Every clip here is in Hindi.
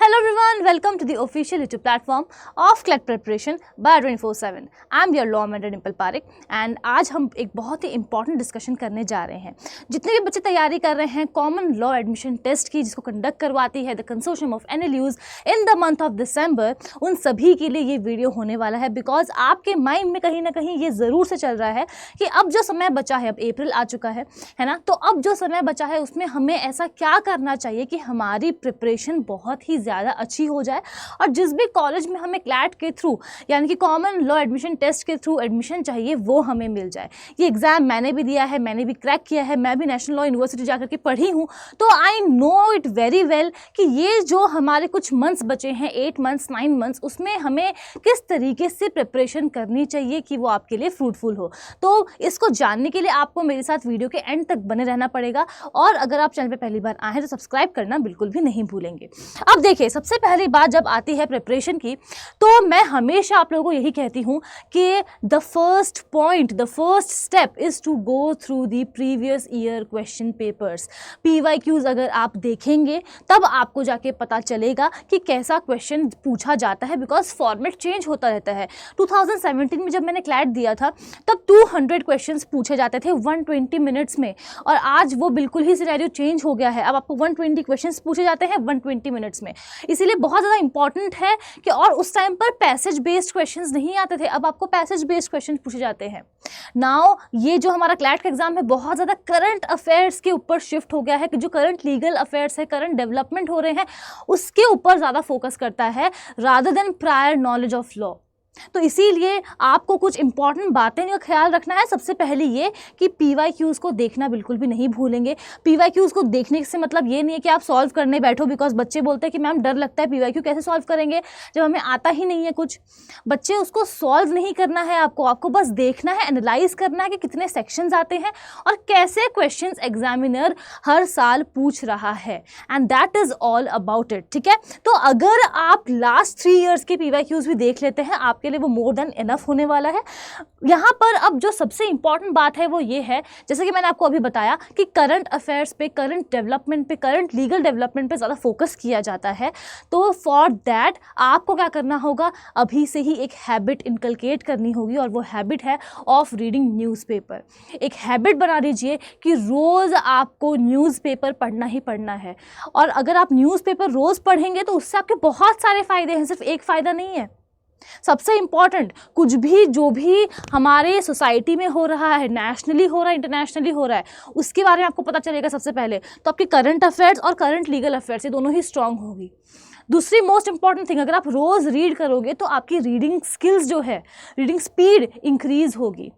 Hello everyone, welcome to the official YouTube platform of CLET Preparation by 24/7. I am your law mentor Dimple Parekh and आज हम एक बहुत ही इंपॉर्टेंट डिस्कशन करने जा रहे हैं। जितने भी बच्चे तैयारी कर रहे हैं कॉमन लॉ एडमिशन टेस्ट की, जिसको कंडक्ट करवाती है the consortium of NLUs in the month of December, उन सभी के लिए ये वीडियो होने वाला है। बिकॉज आपके माइंड में कहीं ना कहीं ये ज़रूर से चल रहा है कि अब जो समय बचा है, अब अप्रैल आ चुका है ना, तो अब जो समय बचा है उसमें हमें ऐसा क्या करना चाहिए कि हमारी प्रिपरेशन बहुत ही ज़्यादा अच्छी हो जाए और जिस भी कॉलेज में हमें क्लैट के थ्रू यानी कि कॉमन लॉ एडमिशन टेस्ट के थ्रू एडमिशन चाहिए वो हमें मिल जाए। ये एग्ज़ाम मैंने भी दिया है, मैंने भी क्रैक किया है, मैं भी नेशनल लॉ यूनिवर्सिटी जाकर के पढ़ी हूँ, तो I know it very well कि ये जो हमारे कुछ मंथ्स बचे हैं, 8 मंथ्स 9 मंथ्स, उसमें हमें किस तरीके से प्रिपरेशन करनी चाहिए कि वो आपके लिए फ्रूटफुल हो। तो इसको जानने के लिए आपको मेरे साथ वीडियो के एंड तक बने रहना पड़ेगा और अगर आप चैनल पर पहली बार आए हैं तो सब्सक्राइब करना बिल्कुल भी नहीं भूलेंगे। अब देखिए, सबसे पहली बात जब आती है प्रिपरेशन की, तो मैं हमेशा आप लोगों को यही कहती हूँ कि the first step is to go through the previous year question papers. PYQs अगर आप देखेंगे तब आपको जाके पता चलेगा कि कैसा क्वेश्चन पूछा जाता है, बिकॉज फॉर्मेट चेंज होता रहता है। 2017 में जब मैंने क्लैट दिया था तब 200 क्वेश्चंस पूछे जाते थे 120 मिनट्स में, और आज वो बिल्कुल ही सिनेरियो चेंज हो गया है। अब आपको 120 क्वेश्चंस पूछे जाते हैं 120 मिनट्स में, इसीलिए बहुत ज़्यादा इंपॉर्टेंट है कि, और उस टाइम पर पैसेज बेस्ड क्वेश्चंस नहीं आते थे, अब आपको पैसेज बेस्ड क्वेश्चन पूछे जाते हैं। नाउ ये जो हमारा क्लैट का एग्जाम है बहुत ज़्यादा करंट अफेयर्स के ऊपर शिफ्ट हो गया है कि जो करंट लीगल अफेयर्स है, करंट डेवलपमेंट हो रहे हैं, उसके ऊपर ज़्यादा फोकस करता है rather than prior knowledge of law. तो इसीलिए आपको कुछ इंपॉर्टेंट बातें का ख्याल रखना है। सबसे पहले ये कि PYQs को देखना बिल्कुल भी नहीं भूलेंगे। PYQs को देखने से मतलब ये नहीं है कि आप सॉल्व करने बैठो, बिकॉज बच्चे बोलते हैं कि मैम डर लगता है, PYQ कैसे सॉल्व करेंगे जब हमें आता ही नहीं है कुछ। बच्चे उसको सॉल्व नहीं करना है, आपको बस देखना है, एनालाइज करना है कि कितने सेक्शंस आते हैं और कैसे क्वेश्चंस एग्जामिनर हर साल पूछ रहा है, and that is all about it. ठीक है, तो अगर आप लास्ट 3 ईयर्स के PYQs भी देख लेते हैं, आपके लिए वो मोर देन इनफ होने वाला है। यहाँ पर अब जो सबसे इंपॉर्टेंट बात है वो ये है, जैसे कि मैंने आपको अभी बताया कि करंट अफेयर्स पे, करंट डेवलपमेंट पे, करंट लीगल डेवलपमेंट पे ज़्यादा फोकस किया जाता है। तो फॉर दैट आपको क्या करना होगा, अभी से ही एक हैबिट इनकलकेट करनी होगी, और वो हैबिट है ऑफ रीडिंग न्यूज़पेपर। एक हैबिट बना दीजिए कि रोज़ आपको न्यूज़पेपर पढ़ना ही पढ़ना है, और अगर आप न्यूज़पेपर रोज़ पढ़ेंगे तो उससे आपके बहुत सारे फ़ायदे हैं, सिर्फ एक फ़ायदा नहीं है। सबसे इम्पॉर्टेंट, कुछ भी जो भी हमारे सोसाइटी में हो रहा है, नेशनली हो रहा है, इंटरनेशनली हो रहा है, उसके बारे में आपको पता चलेगा सबसे पहले। तो आपके करंट अफेयर्स और करंट लीगल अफेयर्स ये दोनों ही स्ट्रांग होगी। दूसरी मोस्ट इंपॉर्टेंट थिंग, अगर आप रोज़ रीड करोगे तो आपकी रीडिंग स्किल्स जो है, रीडिंग स्पीड इंक्रीज होगी।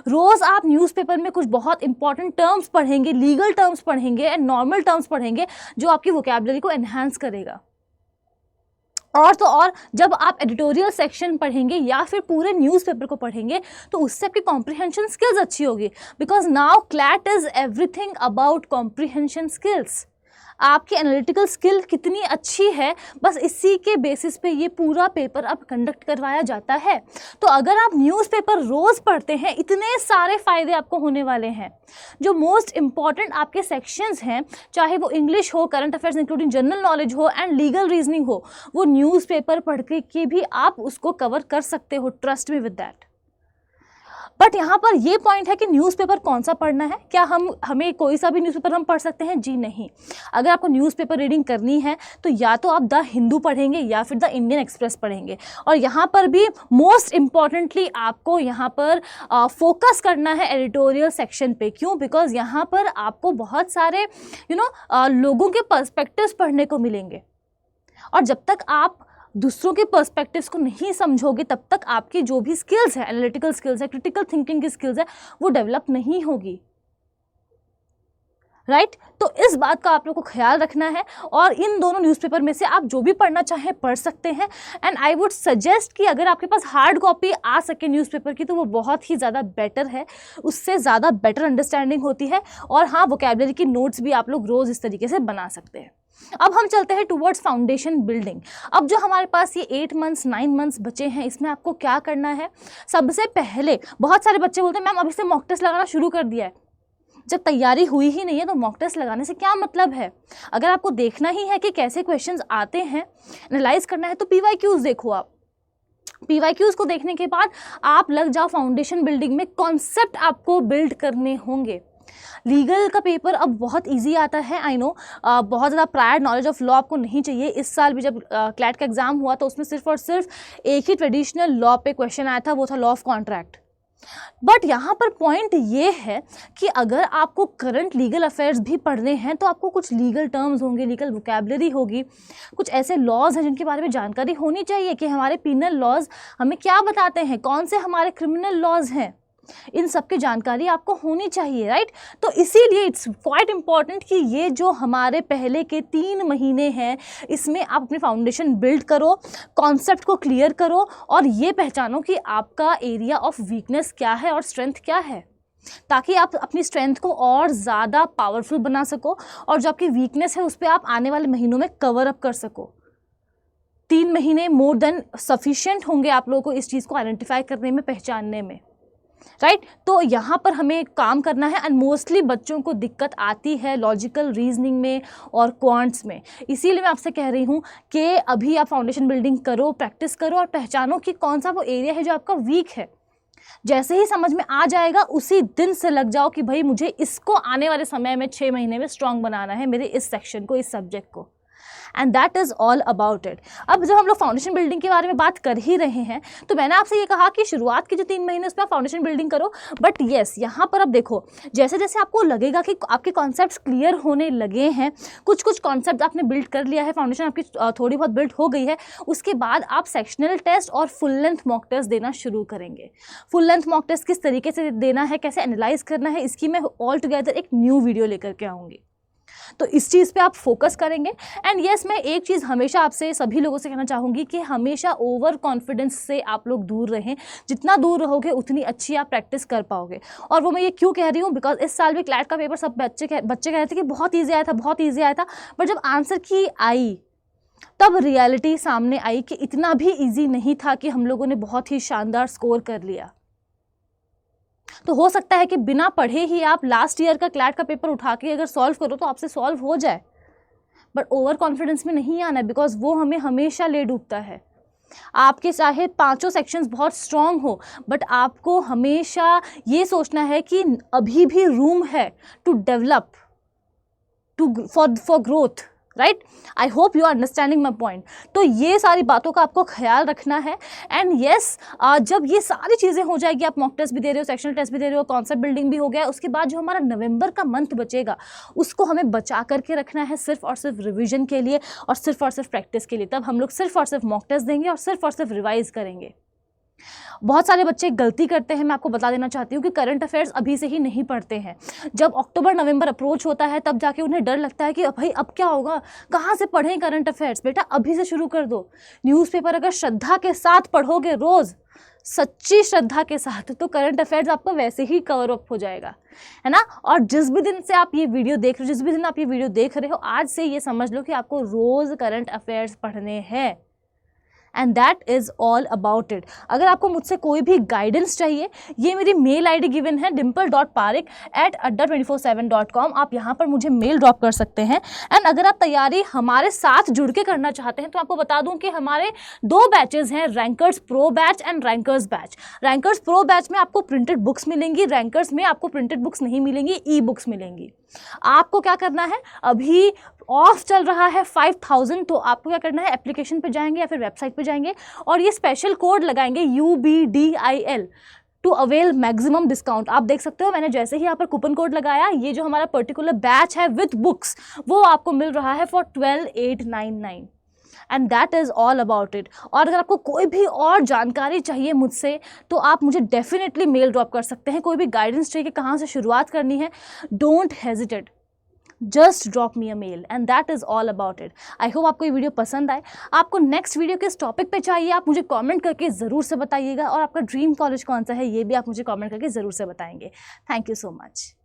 रोज़ आप न्यूज़पेपर में कुछ बहुत इंपॉर्टेंट टर्म्स पढ़ेंगे, लीगल टर्म्स पढ़ेंगे एंड नॉर्मल टर्म्स पढ़ेंगे, जो आपकी वोकैबुलरी को एनहांस करेगा। और तो और जब आप एडिटोरियल सेक्शन पढ़ेंगे या फिर पूरे न्यूज़पेपर को पढ़ेंगे तो उससे आपकी कॉम्प्रिहेंशन स्किल्स अच्छी होगी, because now CLAT is everything about comprehension skills. आपकी एनालिटिकल स्किल कितनी अच्छी है, बस इसी के बेसिस पे ये पूरा पेपर अब कंडक्ट करवाया जाता है। तो अगर आप न्यूज़पेपर रोज़ पढ़ते हैं, इतने सारे फ़ायदे आपको होने वाले हैं। जो मोस्ट इम्पॉर्टेंट आपके सेक्शंस हैं, चाहे वो इंग्लिश हो, current affairs including general knowledge हो एंड लीगल रीजनिंग हो, वो न्यूज़पेपर पढ़ के भी आप उसको कवर कर सकते हो, trust me with that. But यहाँ पर ये पॉइंट है कि न्यूज़पेपर कौन सा पढ़ना है। क्या हमें कोई सा भी न्यूज़पेपर हम पढ़ सकते हैं? जी नहीं। अगर आपको न्यूज़पेपर रीडिंग करनी है तो या तो आप द हिंदू पढ़ेंगे या फिर द इंडियन एक्सप्रेस पढ़ेंगे, और यहाँ पर भी मोस्ट इम्पॉर्टेंटली आपको यहाँ पर फोकस करना है एडिटोरियल सेक्शन पे। क्यों? बिकॉज यहाँ पर आपको बहुत सारे लोगों के पर्सपेक्टिव्स पढ़ने को मिलेंगे, और जब तक आप दूसरों के पर्सपेक्टिव्स को नहीं समझोगे तब तक आपकी जो भी स्किल्स है, एनालिटिकल स्किल्स है, क्रिटिकल थिंकिंग की स्किल्स है, वो डेवलप नहीं होगी। राइट? तो इस बात का आप लोग को ख्याल रखना है, और इन दोनों न्यूज़पेपर में से आप जो भी पढ़ना चाहें पढ़ सकते हैं। एंड आई वुड सजेस्ट कि अगर आपके पास हार्ड कॉपी आ सके न्यूज़पेपर की तो वो बहुत ही ज़्यादा बेटर है, उससे ज़्यादा बेटर अंडरस्टैंडिंग होती है। और हाँ, वोकैबुलरी की नोट्स भी आप लोग रोज़ इस तरीके से बना सकते हैं। अब हम चलते हैं टुवर्ड्स फाउंडेशन बिल्डिंग। अब जो हमारे पास ये 8 मंथ्स 9 मंथ्स बचे हैं, इसमें आपको क्या करना है? सबसे पहले बहुत सारे बच्चे बोलते हैं मैम अभी से मॉक टेस्ट लगाना शुरू कर दिया है। जब तैयारी हुई ही नहीं है तो मॉक टेस्ट लगाने से क्या मतलब है। अगर आपको देखना ही है कि कैसे क्वेश्चंस आते हैं, एनालाइज करना है, तो PYQs देखो। आप PYQs को देखने के बाद आप लग जाओ फाउंडेशन बिल्डिंग में। कॉन्सेप्ट आपको बिल्ड करने होंगे। लीगल का पेपर अब बहुत इजी आता है, आई नो। बहुत ज़्यादा प्रायर नॉलेज ऑफ लॉ आपको नहीं चाहिए। इस साल भी जब क्लैट का एग्जाम हुआ तो उसमें सिर्फ और सिर्फ एक ही ट्रेडिशनल लॉ पे क्वेश्चन आया था, वो था लॉ ऑफ कॉन्ट्रैक्ट। बट यहाँ पर पॉइंट ये है कि अगर आपको करंट लीगल अफेयर्स भी पढ़ने हैं तो आपको कुछ लीगल टर्म्स होंगे, लीगल वोकैबुलरी होगी, कुछ ऐसे लॉज हैं जिनके बारे में जानकारी होनी चाहिए कि हमारे पिनल लॉज हमें क्या बताते हैं, कौन से हमारे क्रिमिनल लॉज हैं। इन सब की जानकारी आपको होनी चाहिए, राइट। तो इसीलिए इट्स क्वाइट इम्पॉर्टेंट कि ये जो हमारे पहले के 3 महीने हैं इसमें आप अपनी फाउंडेशन बिल्ड करो, कॉन्सेप्ट को क्लियर करो और ये पहचानो कि आपका एरिया ऑफ वीकनेस क्या है और स्ट्रेंथ क्या है, ताकि आप अपनी स्ट्रेंथ को और ज़्यादा पावरफुल बना सको और जो आपकी वीकनेस है उस पर आप आने वाले महीनों में कवर अप कर सको। 3 महीने मोर देन सफिशिएंट होंगे आप लोगों को इस चीज़ को आइडेंटिफाई करने में, पहचानने में, राइट। तो यहाँ पर हमें काम करना है। एंड मोस्टली बच्चों को दिक्कत आती है लॉजिकल रीजनिंग में और क्वांट्स में। इसीलिए मैं आपसे कह रही हूँ कि अभी आप फाउंडेशन बिल्डिंग करो, प्रैक्टिस करो और पहचानो कि कौन सा वो एरिया है जो आपका वीक है। जैसे ही समझ में आ जाएगा उसी दिन से लग जाओ कि भाई मुझे इसको आने वाले समय में 6 महीने में स्ट्रॉन्ग बनाना है, मेरे इस सेक्शन को, इस सब्जेक्ट को। And that is all about it. अब जब हम लोग फाउंडेशन बिल्डिंग के बारे में बात कर ही रहे हैं तो मैंने आपसे ये कहा कि शुरुआत के जो 3 महीने उसमें आप फाउंडेशन बिल्डिंग करो। बट येस, यहाँ पर अब देखो, जैसे जैसे आपको लगेगा कि आपके कॉन्सेप्ट्स क्लियर होने लगे हैं, कुछ कॉन्सेप्ट आपने बिल्ड कर लिया है, फाउंडेशन आपकी थोड़ी बहुत बिल्ड हो गई है, उसके बाद आप सेक्शनल टेस्ट और फुल लेंथ मॉक टेस्ट देना शुरू करेंगे। फुल लेंथ मॉक टेस्ट किस तरीके से देना है, कैसे एनालाइज करना है, इसकी मैं ऑल टुगेदर एक न्यू वीडियो लेकर के आऊँगी। तो इस चीज़ पे आप फोकस करेंगे। एंड येस, मैं एक चीज़ हमेशा आपसे सभी लोगों से कहना चाहूँगी कि हमेशा ओवर कॉन्फिडेंस से आप लोग दूर रहें। जितना दूर रहोगे उतनी अच्छी आप प्रैक्टिस कर पाओगे। और वो मैं ये क्यों कह रही हूँ, बिकॉज इस साल भी क्लैट का पेपर सब बच्चे कह रहे थे कि बहुत ईजी आया था, बहुत ईजी आया था। बट जब आंसर की आई तब रियलिटी सामने आई कि इतना भी ईजी नहीं था कि हम लोगों ने बहुत ही शानदार स्कोर कर लिया। तो हो सकता है कि बिना पढ़े ही आप लास्ट ईयर का क्लैट का पेपर उठा के अगर सॉल्व करो तो आपसे सॉल्व हो जाए। बट ओवर कॉन्फिडेंस में नहीं आना है, बिकॉज वो हमें हमेशा ले डूबता है। आपके चाहे 5 सेक्शंस बहुत स्ट्रांग हो, बट आपको हमेशा ये सोचना है कि अभी भी रूम है to develop, for growth, right. I hope you are understanding my point. तो ये सारी बातों का आपको ख्याल रखना है। एंड येस, जब ये सारी चीज़ें हो जाएगी, आप मॉक टेस्ट भी दे रहे हो, सेक्शनल टेस्ट भी दे रहे हो, कॉन्सेप्ट बिल्डिंग भी हो गया, उसके बाद जो हमारा नवंबर का मंथ बचेगा उसको हमें बचा करके रखना है सिर्फ और सिर्फ रिविजन के लिए और सिर्फ प्रैक्टिस के लिए। तब हम लोग सिर्फ और सिर्फ मॉक टेस्ट देंगे और सिर्फ रिवाइज करेंगे। बहुत सारे बच्चे गलती करते हैं, मैं आपको बता देना चाहती हूँ कि करंट अफेयर्स अभी से ही नहीं पढ़ते हैं। जब अक्टूबर नवंबर अप्रोच होता है तब जाके उन्हें डर लगता है कि भाई अब क्या होगा, कहाँ से पढ़ें करंट अफेयर्स। बेटा अभी से शुरू कर दो। न्यूज़पेपर अगर श्रद्धा के साथ पढ़ोगे, रोज़ सच्ची श्रद्धा के साथ, तो करंट अफेयर्स आपको वैसे ही कवर अप हो जाएगा, है ना। और जिस भी दिन से आप ये वीडियो देख रहे हो, जिस भी दिन आप ये वीडियो देख रहे हो, आज से ये समझ लो कि आपको रोज़ करंट अफेयर्स पढ़ने हैं। And that is all about it. अगर आपको मुझसे कोई भी गाइडेंस चाहिए, ये मेरी मेल आईडी गिवन है dimple.parik@adda247.com। आप यहाँ पर मुझे मेल ड्रॉप कर सकते हैं। एंड अगर आप तैयारी हमारे साथ जुड़ के करना चाहते हैं तो आपको बता दूं कि हमारे 2 बैचेस हैं, rankers pro batch and rankers batch. Rankers pro batch में आपको प्रिंटेड बुक्स मिलेंगी, रैंकर्स में आपको प्रिंटेड बुक्स नहीं मिलेंगी, ई बुक्स मिलेंगी। आपको क्या करना है, अभी ऑफ चल रहा है 5000, तो आपको क्या करना है, एप्लीकेशन पे जाएंगे या फिर वेबसाइट पे जाएंगे और ये स्पेशल कोड लगाएंगे UBDIL to avail maximum discount. आप देख सकते हो, मैंने जैसे ही यहाँ पर कूपन कोड लगाया, ये जो हमारा पर्टिकुलर बैच है विथ बुक्स वो आपको मिल रहा है for 12899। And that is all about it. और अगर आपको कोई भी और जानकारी चाहिए मुझसे तो आप मुझे डेफिनेटली मेल ड्रॉप कर सकते हैं। कोई भी गाइडेंस चाहिए कि कहाँ से शुरुआत करनी है, don't hesitate, just drop me a mail. And that is all about it. I hope आपको ये वीडियो पसंद आए। आपको नेक्स्ट वीडियो किस टॉपिक पे चाहिए आप मुझे कमेंट करके ज़रूर से बताइएगा, और आपका ड्रीम कॉलेज कौन सा है ये भी आप मुझे कमेंट करके ज़रूर से बताएंगे। Thank you so much.